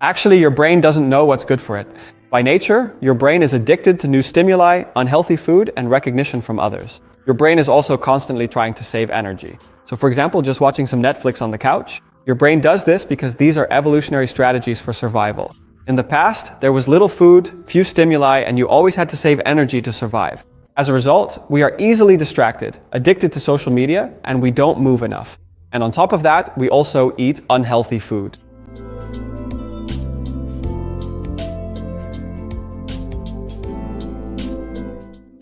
Actually, your brain doesn't know what's good for it. By nature, your brain is addicted to new stimuli, unhealthy food, and recognition from others. Your brain is also constantly trying to save energy. So for example, just watching some Netflix on the couch, your brain does this because these are evolutionary strategies for survival. In the past, there was little food, few stimuli, and you always had to save energy to survive. As a result, we are easily distracted, addicted to social media, and we don't move enough. And on top of that, we also eat unhealthy food.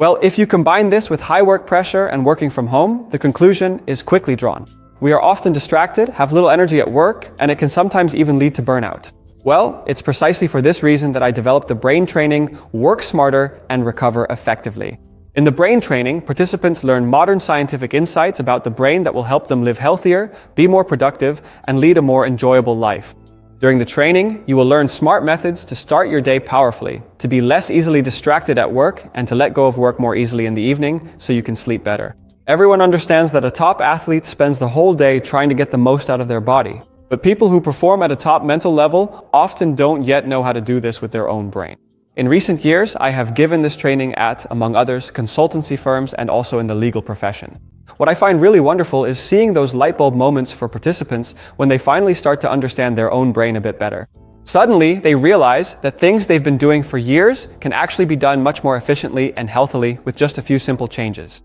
Well, if you combine this with high work pressure and working from home, the conclusion is quickly drawn. We are often distracted, have little energy at work, and it can sometimes even lead to burnout. Well, it's precisely for this reason that I developed the brain training Work Smarter and Recover Effectively. In the brain training, participants learn modern scientific insights about the brain that will help them live healthier, be more productive, and lead a more enjoyable life. During the training, you will learn smart methods to start your day powerfully, to be less easily distracted at work, and to let go of work more easily in the evening so you can sleep better. Everyone understands that a top athlete spends the whole day trying to get the most out of their body. But people who perform at a top mental level often don't yet know how to do this with their own brain. In recent years, I have given this training at, among others, consultancy firms and also in the legal profession. What I find really wonderful is seeing those light bulb moments for participants when they finally start to understand their own brain a bit better. Suddenly, they realize that things they've been doing for years can actually be done much more efficiently and healthily with just a few simple changes.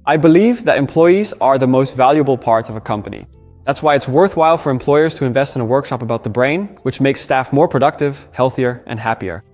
I believe that employees are the most valuable part of a company. That's why it's worthwhile for employers to invest in a workshop about the brain, which makes staff more productive, healthier, and happier.